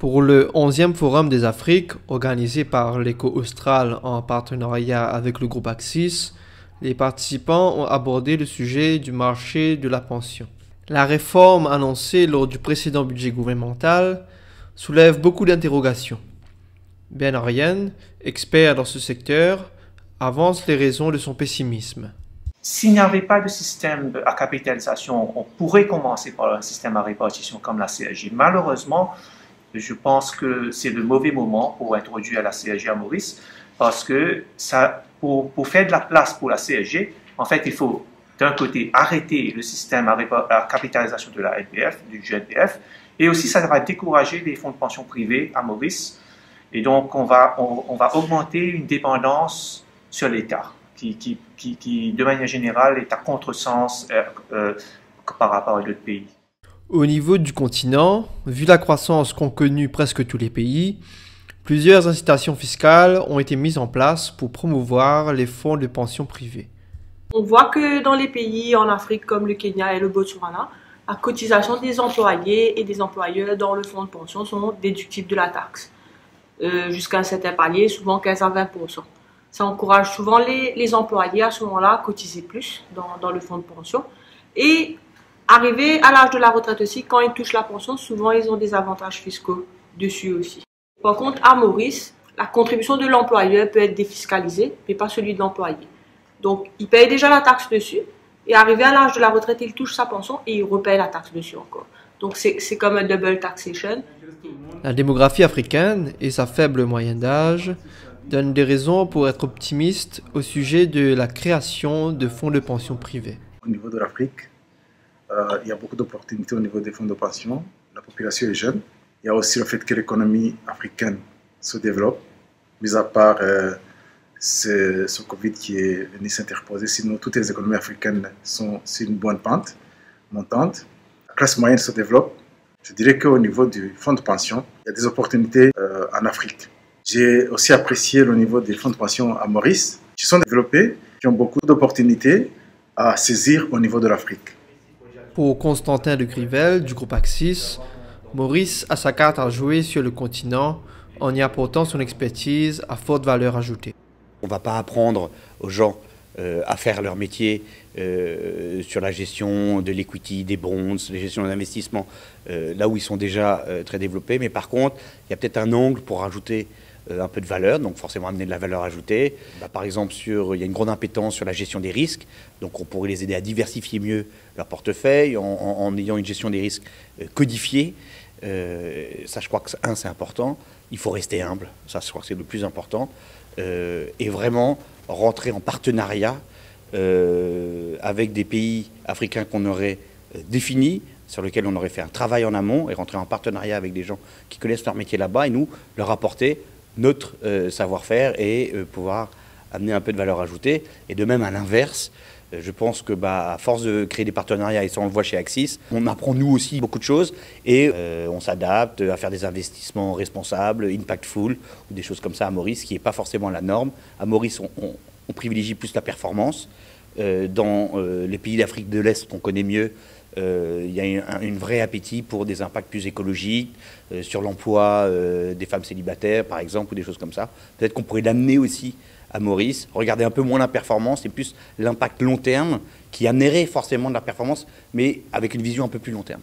Pour le 11e Forum des Afriques, organisé par l'Éco-Austral en partenariat avec le groupe Axis, les participants ont abordé le sujet du marché de la pension. La réforme annoncée lors du précédent budget gouvernemental soulève beaucoup d'interrogations. Ben Ariane, expert dans ce secteur, avance les raisons de son pessimisme. S'il n'y avait pas de système à capitalisation, on pourrait commencer par un système à répartition comme la CSG. Malheureusement, je pense que c'est le mauvais moment pour introduire la CSG à Maurice, parce que pour faire de la place pour la CSG, en fait, il faut d'un côté arrêter le système à capitalisation de la NPF, du GNPF, et aussi ça va décourager les fonds de pension privés à Maurice, et donc on va augmenter une dépendance sur l'État, qui, de manière générale, est à contresens par rapport à d'autres pays. Au niveau du continent, vu la croissance qu'ont connue presque tous les pays, plusieurs incitations fiscales ont été mises en place pour promouvoir les fonds de pension privés. On voit que dans les pays en Afrique comme le Kenya et le Botswana, la cotisation des employés et des employeurs dans le fonds de pension sont déductibles de la taxe. Jusqu'à un certain palier, souvent 15 à 20%. Ça encourage souvent les employés à ce moment-là à cotiser plus dans le fonds de pension. Et arrivé à l'âge de la retraite aussi, quand ils touchent la pension, souvent ils ont des avantages fiscaux dessus aussi. Par contre, à Maurice, la contribution de l'employeur peut être défiscalisée, mais pas celui de l'employé. Donc, il paye déjà la taxe dessus, et arrivé à l'âge de la retraite, il touche sa pension et il repaye la taxe dessus encore. Donc, c'est comme un double taxation. La démographie africaine et sa faible moyenne d'âge donnent des raisons pour être optimiste au sujet de la création de fonds de pension privés. Au niveau de l'Afrique, il y a beaucoup d'opportunités au niveau des fonds de pension. La population est jeune. Il y a aussi le fait que l'économie africaine se développe, mis à part ce Covid qui est venu s'interposer. Sinon, toutes les économies africaines sont sur une bonne pente montante. La classe moyenne se développe. Je dirais qu'au niveau du fonds de pension, il y a des opportunités en Afrique. J'ai aussi apprécié le niveau des fonds de pension à Maurice, qui sont développés, qui ont beaucoup d'opportunités à saisir au niveau de l'Afrique. Pour Constantin de Grivel du groupe Axis, Maurice a sa carte à jouer sur le continent en y apportant son expertise à forte valeur ajoutée. On ne va pas apprendre aux gens à faire leur métier sur la gestion de l'equity, des bonds, la gestion d'investissement, là où ils sont déjà très développés. Mais par contre, il y a peut-être un angle pour rajouter un peu de valeur, donc forcément amener de la valeur ajoutée. Par exemple, il y a une grande impétence sur la gestion des risques, donc on pourrait les aider à diversifier mieux leur portefeuille en ayant une gestion des risques codifiée. Ça, je crois que c'est important. Il faut rester humble, ça, je crois que c'est le plus important. Et vraiment rentrer en partenariat avec des pays africains qu'on aurait définis, sur lesquels on aurait fait un travail en amont, et rentrer en partenariat avec des gens qui connaissent leur métier là-bas, et nous, leur apporter notre savoir-faire et pouvoir amener un peu de valeur ajoutée. Et de même, à l'inverse, je pense que à force de créer des partenariats, et ça on le voit chez Axis, on apprend nous aussi beaucoup de choses et on s'adapte à faire des investissements responsables, impactful, ou des choses comme ça à Maurice, qui n'est pas forcément la norme. À Maurice, on privilégie plus la performance. Dans les pays d'Afrique de l'Est qu'on connaît mieux, il y a une vraie appétit pour des impacts plus écologiques, sur l'emploi des femmes célibataires, par exemple, ou des choses comme ça. Peut-être qu'on pourrait l'amener aussi à Maurice, regarder un peu moins la performance et plus l'impact long terme qui amènerait forcément de la performance, mais avec une vision un peu plus long terme.